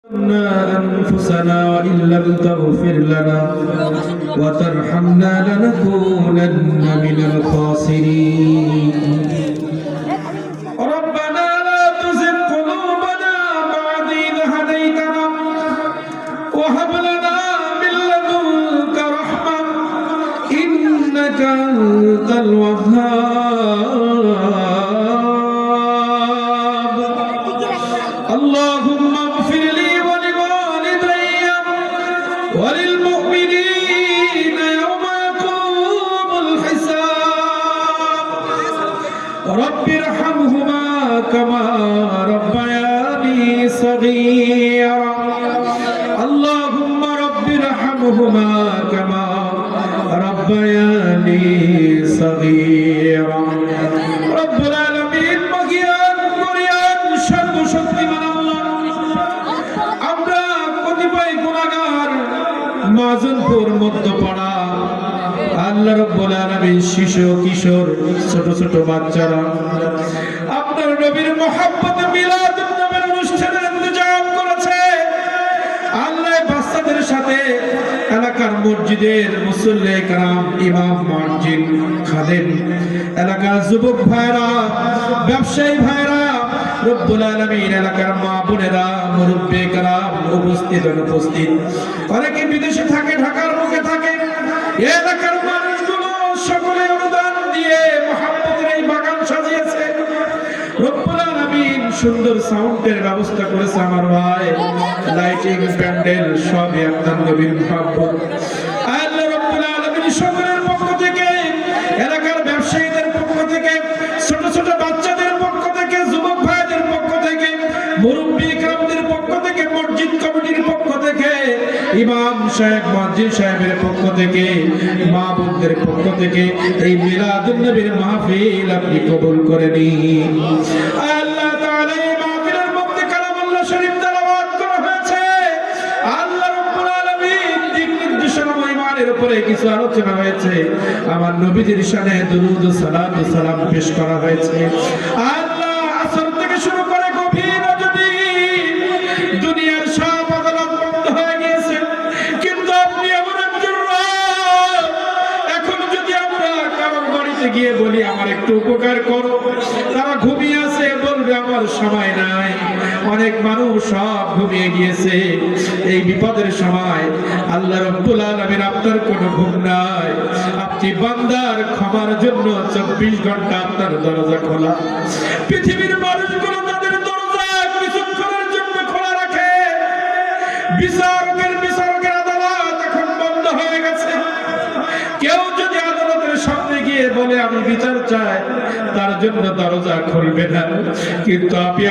أنفسنا إن لم تغفر لنا وترحمنا لنكونن من الخاسرين ربنا لا تزغ قلوبنا بعد إذ هديتنا وهب لنا من لدنك رحمة إنك أنت الوهاب اللهم اغفر لي ولوالدي وللمؤمنين يوم يقوم الحساب رب ارحمهما كما ربياني صغيرا اللهم رب ارحمهما كما ربياني صغيرا رب العالمين مغيان মরিয়ান সর্বশক্তিমান আল্লাহ আমরা কতিপয় গুনাহগার মাজনপুর মধ্যপাড়া আল্লাহ রাব্বুল আলামিন শিশু কিশোর ছোট ছোট বাচ্চারা আপনার নবীর মহব্বতে মিলাদুন নবীর অনুষ্ঠানের ইন্তজাম করেছে আল্লাহ বাচ্চাদের সাথে এলাকার মসজিদের মুসল্লি کرام ইমাম মুয়াজ্জিন খাদেম এলাকার যুবক ভাইরা ব্যবসায়ী ভাইরা রব্বুল আলামিন এলাকার মা বোনেরা মুরব্বি کرام উপস্থিত অনেকে বিদেশে থাকে ঢাকার মুখে থাকে এলাকার মানুষগুলো সকলে অনুদান দিয়ে মহব্বতের এই বাগান সাজিয়েছে রব্বুল আলামিন সুন্দর সাউন্ডের ব্যবস্থা করেছে আমার ভাই লাইটিং প্যান্ডেল সবই আপনার নবীর মহব্বত আল্লাহ রব্বুল আলামিন সকলের পক্ষ থেকে এলাকার ব্যবসায়ীদের পক্ষ থেকে ছোট ছোট বাচ্চাদের পক্ষ থেকে যুবক ভাইদের পক্ষ থেকে মুরব্বি کرامদের পক্ষ থেকে মসজিদ কমিটির পক্ষ থেকে ইমাম সাহেব মুয়াজ্জিন সাহেবের পক্ষ থেকে মা বোনদের পক্ষ থেকে এই মিলাদুন নবীর মাহফিল আপনি কবুল করে নিন আল্লাহ তাআলা এই মাহফিলের মধ্যে কালামুল্লাহ শরীফ তেলাওয়াত করা হয়েছে আল্লাহ রাব্বুল আলামিন দিক নির্দেশনা ও ঈমানের উপরে কিছু আলোচনা হয়েছে আমার নবীজির শানে দুরূদ ও সালাত ও সালাম পেশ করা হয়েছে আল্লাহ আসর থেকে শুরু করে গভীর রাজনী দুনিয়ার সব আদালত বন্ধ হয়ে গিয়েছে কিন্তু আপনি এমন একজন রব এখন যদি আমরা কারোর বাড়িতে গিয়ে বলি আমার একটু উপকার করো তারা ঘুমিয়ে আছে বলবে আমার সময় নাই অনেক মানুষ সব ঘুমিয়ে গিয়েছে এই বিপদের সময় আল্লাহ রাব্বুল আলামিন আপনার কোনো ঘুম নাই আপনি বান্দার ক্ষমার জন্য 24 ঘন্টা আপনার দরজা খোলা পৃথিবীর মানুষগুলো তাদের দরজা কিছুক্ষণের জন্য খোলা রাখে বিচারকের আদালত এখন বন্ধ হয়ে গেছে কেউ যদি আদালতের সামনে গিয়ে বলে আমি বিচার চাই তার জন্য দরজা খুলবে না কিন্তু আপনি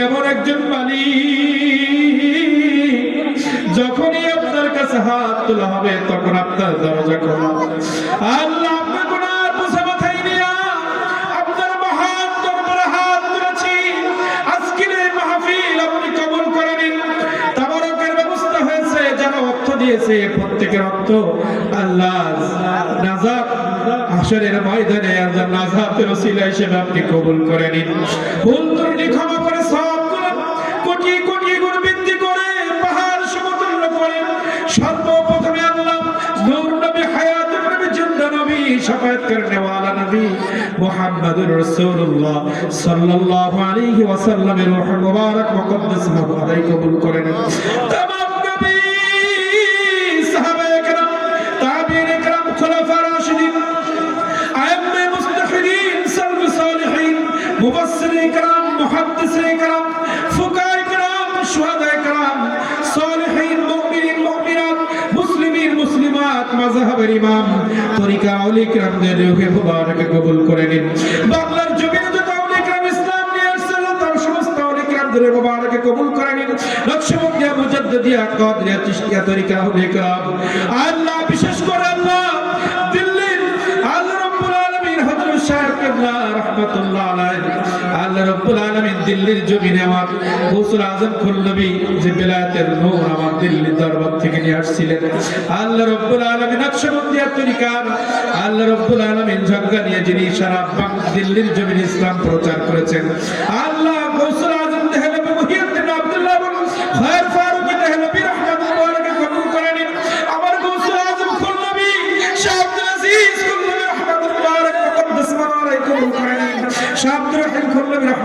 এমন একজন মালিক যখনই আপনার কাছে হাত তোলা হবে তখন আপনার দরজা খোলা আল্লাহ আপনার গুনাহ বুঝে মাথায় নিয়ে আপনার মহান দরবারে হাত তুলেছি আজকের এই মাহফিল আপনি কবুল করে নিন তাবারকের ব্যবস্থা হয়েছে যারা অর্থ দিয়েছে প্রত্যেকের অর্থ আল্লাহ নাজাত হাশরের ময়দানে আল্লাহ নাজাতের ওসিলা হিসেবে আপনি কবুল করে নিন ভুল ত্রুটি ক্ষমা করে সবগুলো কোটি কোটি গুণ বৃদ্ধি করে পাহাড় সমতুল্য করে সর্বপ্রথমে আল্লাহ নূর নবী হায়াতুর নবী জিন্দা নবী শাফায়াত করনে ওয়ালা নবী মুহাম্মদুর রাসূলুল্লাহ সাল্লাল্লাহু আলাইহি ওয়াসাল্লামের রূহ মুবারক মুকদ্দাস মুবারক কবুল করে নিন तमाम নবী সাহাবায়ে کرام তাবিঈন کرام খুলাফা রাশিদিন আইম্মে মুস্তাহিদিন সালফ সালিহিন মুফাসসিরিন کرام মুহাদ্দিসিন کرام ফুকাহা کرام শুহাদা کرام সালিহিন মুমিনিন মুমিনাত মুসলিমিন মুসলিমাত মাযহাবের ইমাম তরিকা আউলি کرامদের রূহ মুবারক কবুল করে নিন বাংলার জমিনে যত আউলি کرام ইসলাম নিয়ে আসছিল তার সমস্ত আউলি کرامদের মুবারক কবুল করে নিন নকশবন্দিয়া মুজাদ্দিদিয়া কাদরিয়া চিশতিয়া তরিকা আউলি کرام আল্লাহ বিশেষ করে আল্লাহ দিল্লির আল্লাহ রাব্বুল আলামিন হযরত শাহ কিবলা রাহমাতুল্লাহ আলাইহি আল্লাহ রাব্বুল আলামিন দিল্লির জমিনে আমার গৌসুল আযম খুলনবী যে বেলায়েতের নূর আমার দিল্লি দরবার থেকে নিয়ে আসছিলেন আল্লাহ রাব্বুল আলামিন নকশবন্দিয়া তরিকার আল্লাহ রাব্বুল আলামিন ঝঙ্গা নিয়ে যিনি সারা দিল্লির জমিনে ইসলাম প্রচার করেছেন আল্লাহ গৌসুল আযম দেহলভী মুহিউদ্দিন আব্দুল্লাহ খায়র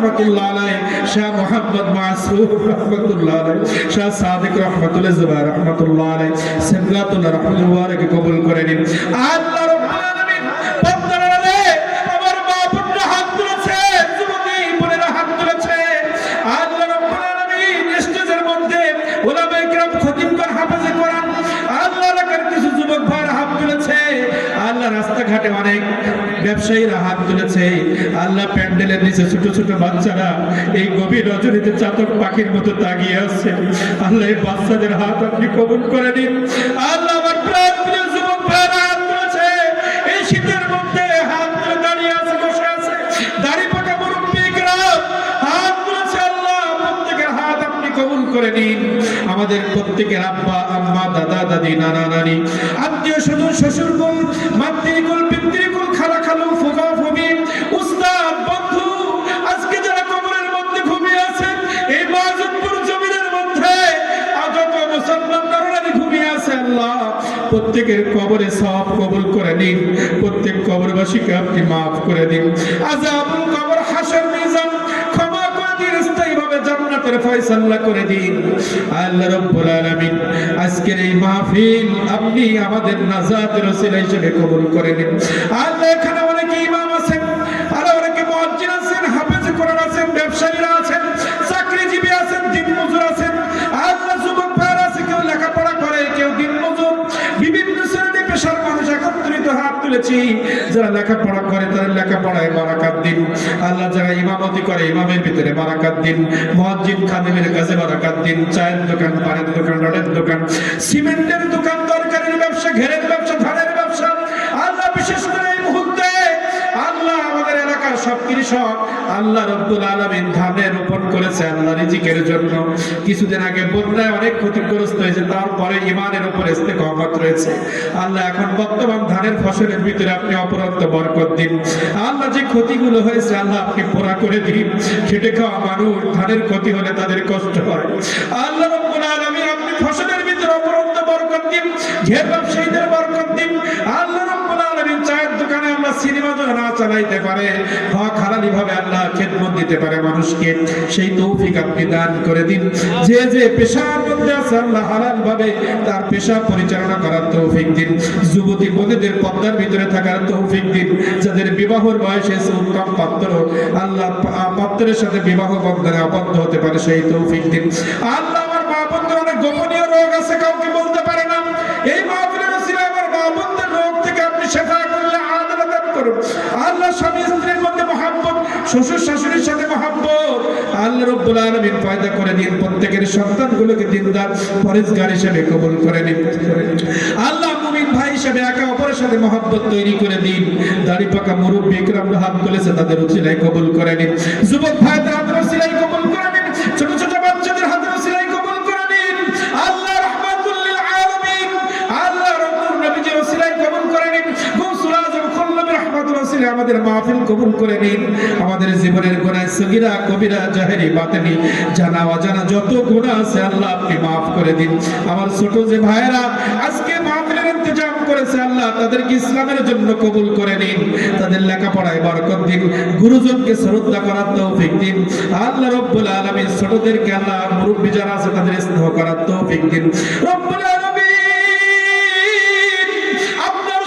রহমাতুল্লাহ আলাইহি, শাহ মুহাম্মদ মাসুদ রহমাতুল্লাহ আলাইহি, শাহ সাদিক রহমাতুল্লাহ জুবাইর রহমাতুল্লাহ আলাইহি সিমরাতুল্লাহ রহমাতুল্লাহকে কবুল করে নিন। আল্লাহ রাব্বুল আলামিন পদ্মার আড়ালে আমার মা বোনরা হাত তুলেছে, যুবতী বোনেরা হাত তুলেছে। আল্লাহ রাব্বুল আলামিন স্টেজের মধ্যে উলামায়ে কিরাম খতিবগণ হাফেজে কোরআন আল্লাহ রাখার কিছু যুবক ভাইরা হাত তুলেছে। আল্লাহ রাস্তাঘাটে অনেক ব্যবসায়ীরা হাত তুলেছে। আল্লাহ প্যান্ডেলের নিচে ছোট ছোট বাচ্চারা এই গভীর রজনীতে চাতক পাখির মতো তাকিয়ে আছে। আল্লাহ এই বাচ্চাদের হাত আপনি কবুল করে নিন। আল্লাহ আমার প্রাণ প্রিয় যুবক ভাইরা হাত তুলেছে, এই শীতের মধ্যে হাত তুলে দাঁড়িয়ে আছে, বসে আছে। দাড়ি পাকা মুরব্বিরা হাত তুলেছে। আল্লাহ প্রত্যেকের হাত আপনি কবুল করে নিন। আমাদের প্রত্যেকের আব্বা আম্মা দাদা দাদি নানা নানি আত্মীয় স্বজন শ্বশুরকুল মাতৃকুল পিতৃকুল খালা খালু ফুফা ফুফি উস্তাদ বন্ধু আজকে যারা কবরের মধ্যে ঘুমিয়ে আছেন, এই মাযুদপুর জমিনের মধ্যে যত মুসলমান নরনারী ঘুমিয়ে আছে, আল্লাহ প্রত্যেকের কবরে সওয়াব কবুল করে নিন। প্রত্যেক কবরবাসীকে আপনি মাফ করে দিন। আযাবুল কবর হাসর মিজান ক্ষমা করে দিন, স্থায়ীভাবে জান্নাতের ফয়সালা করে দিন। আল্লাহ রাব্বুল আলামিন আজকের এই মাহফিল আপনি আমাদের নাজাতের ওসিলা হিসেবে কবুল করে নিন। আল্লাহ এখানে অনেকে ইমাম আছেন, আর অনেকে মুয়াজ্জিন আছেন, হাফেজ কোরআন আছেন, ব্যবসায়ীরা আছেন, চাকরিজীবী আছেন, দিনমজুর আছেন। আল্লাহ যুবক ভাইরা আছে, কেউ লেখাপড়া করে, কেউ দিনমজুর, বিভিন্ন শ্রেণী পেশার মানুষ একত্রিত হাত তুলেছি। যারা লেখাপড়া করে তাদের লেখাপড়ায় বারাকাত দিন। আল্লাহ যারা ইমামতি করে ইমামের ভিতরে বারাকাত দিন। মুয়াজ্জিন খাদেমের কাছে বারাকাত দিন। চায়ের দোকান, পানের দোকান, রডের দোকান, সিমেন্টের দোকান, তরকারির ব্যবসা, ঘেরের ব্যবসা, ধানের ব্যবসা, আল্লাহ বিশেষ করে এই মুহূর্তে আল্লাহ আমাদের এলাকার সব কৃষক আল্লাহ রাব্বুল আলামিন ধানে রোপণ করেছে আল্লাহ রিজিকের জন্য। কিছুদিন আগে বন্যায় অনেক ক্ষতিগ্রস্ত হয়েছে, তারপরে ইমানের উপর ইস্তেকামত রয়েছে। আল্লাহ এখন বর্তমান ধানের ফসলের ভিতরে আপনি অপরন্ত বরকত দিন। আল্লাহ যে ক্ষতিগুলো হয়েছে আল্লাহ আপনি পুরা করে দিন। খেটে খাওয়া মানুষ ধানের ক্ষতি হলে তাদের কষ্ট হয়। আল্লাহ রাব্বুল আলামিন আপনি ফসলের ভিতরে অপরন্ত বরকত দিন, ঘের ব্যবসায়ীদের বরকত দিন। আল্লাহ রাব্বুল আলামিন চায়ের দোকানে আল্লাহ সিনেমা যেন না চালাইতে পারে, হক হালালি ভাবে আল্লাহ খেদমত দিতে পারে মানুষকে, সেই তৌফিক আপনি দান করে দিন। যে যে পেশার মধ্যে আছে আল্লাহ হালাল ভাবে তার পেশা পরিচালনা করার তৌফিক দিন। যুবতী বোনেদের পর্দার ভিতরে থাকার তৌফিক দিন। যাদের বিবাহের বয়স এসে উত্তম পাত্র আল্লাহ পাত্রের সাথে বিবাহ বন্ধনে আবদ্ধ হতে পারে সেই তৌফিক দিন। আল্লাহ আমার মা বোনদের অনেক গোপনীয় রোগ আছে, কাউকে বলতে পারে না। এই মাহফিলের উসিলায় আমার মা বোনদের রোগ থেকে আপনি শেফা করলে আদালত করুন। আল্লাহ স্বামী স্ত্রীর মধ্যে মহব্বত, শ্বশুর শাশুড়ির সাথে মহব্বত আল্লাহ রাব্বুল আলামিন পয়দা করে দিন। প্রত্যেকের সন্তানগুলোকে দিনদার পরেজগার হিসেবে কবুল করে নিন। আল্লাহ মুমিন ভাই হিসেবে একে অপরের সাথে মহব্বত তৈরি করে দিন। দাড়ি পাকা মুরব্বি ইকরামরা হাত তুলেছে, তাদের উসিলায় কবুল করে নিন। যুবক ভাইদের হাতের উসিলায় কবুল করে নিন। ছোট ছোট বাচ্চাদের হাতের উসিলায় কবুল করে নিন। আল্লাহ রাহমাতুল লিল আলামিন আল্লাহ রাব্বুল নবীর উসিলায় কবুল করে নিন। গৌসুল আযম খুল্লুবি রাহমাতুল উসিলায় আমাদের মাহফিল কবুল করে নিন। আমাদের জীবনের গুনাহ সগীরা কবিরা জাহেরি বাতিনি জানা অজানা যত গুনাহ আছে আল্লাহ আপনি maaf করে দিন। আমার ছোট যে ভাইরা আজকে মাহফিলের ইন্তজাম করেছে আল্লাহ তাদেরকে ইসলামের জন্য কবুল করে নিন। তাদের লেখাপড়ায় বরকত দিন। গুরুজনকে শ্রদ্ধা করার তৌফিক দিন। আল্লাহ রাব্বুল আলামিন ছোটদেরকে আল্লাহ মুরব্বি যারা আছে তাদের স্নেহ করার তৌফিক দিন। রব্বুল আলামিন আপনার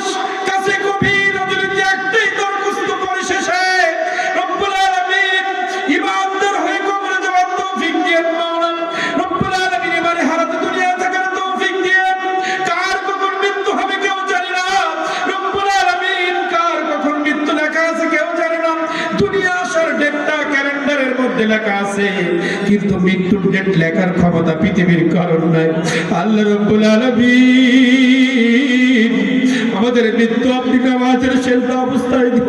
কাছে গভীর রজনীতে একটাই দরখাস্ত পরিশেষে রব্বুল আলামিন ইমানদার হয়ে কবরে যাওয়ার তৌফিক দিন। মাওলানা রব্বুল আলামিন এবারে হারাতে দুনিয়া থাকার তৌফিক দিন। কার কখন মৃত্যু হবে কেউ জানি না। রব্বুল আলামিন কার কখন মৃত্যু লেখা আছে কেউ জানি না। দুনিয়া আসার ডেটটা ক্যালেন্ডারের মধ্যে লেখা আছে, কিন্তু মৃত্যুর ডেট লেখার ক্ষমতা পৃথিবীর কারণ নাই। আল্লাহ রাব্বুল আলামিন আমাদের মৃত্যু আপনি নামাজের সেজদা অবস্থায় দিন।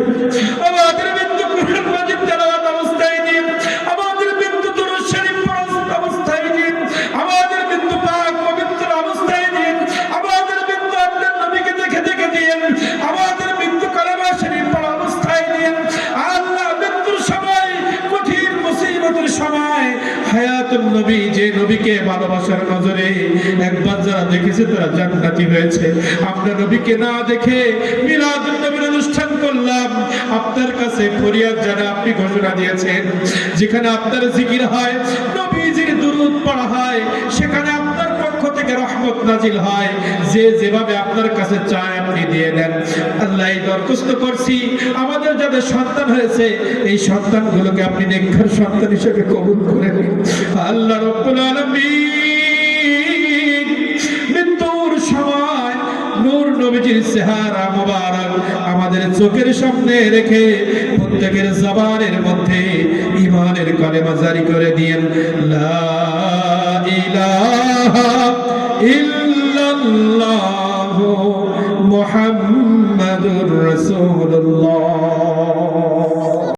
আমাদের মৃত্যু কোরআন মাজিদ তেলাওয়াত অবস্থায় দিন। আমাদের মৃত্যু দুরূদ শরীফ পড়া অবস্থায় দিন। আমাদের মৃত্যু পাক পবিত্র অবস্থায় দিন। আমাদের মৃত্যু আপনার নবীকে দেখে দেখে দিন। আমাদের মৃত্যু কালেমা শরীফ পড়া অবস্থায় দিন। আল্লাহ মৃত্যুর সময় কঠিন মুসিবতের সময় হায়াতুন নবী যে নবীকে ভালোবাসার নজর নজরে একবার যারা দেখেছে তারা জান্নাতি হয়েছে। আমরা নবীকে না দেখে মিলাদুন নবীর অনুষ্ঠান করলাম, আপনার কাছে ফরিয়াদ জানা আপনি ঘোষণা দিয়েছেন যেখানে আপনার জিকির হয়, নবীজির দুরূদ পড়া হয়, সেখানে আপনার পক্ষ থেকে রহমত নাজিল হয়, যে যেভাবে আপনার কাছে চায় আপনি দিয়ে দেন। আল্লাহ এই দরখাস্ত করছি আমাদের যাদের সন্তান হয়েছে এই সন্তানগুলোকে আপনি নেককার সন্তান হিসেবে কবুল করে নিন। আল্লাহ রাব্বুল আলামিন মৃত্যুর সময় নূর নবীজির চেহারা মোবারক আমাদের চোখের সামনে রেখে প্রত্যেকের জবানের মধ্যে ঈমানের কালেমা জারি করে দিয়েন, লা ইলাহা ইল্লাল্লাহু মুহাম্মাদুর রাসূলুল্লাহ।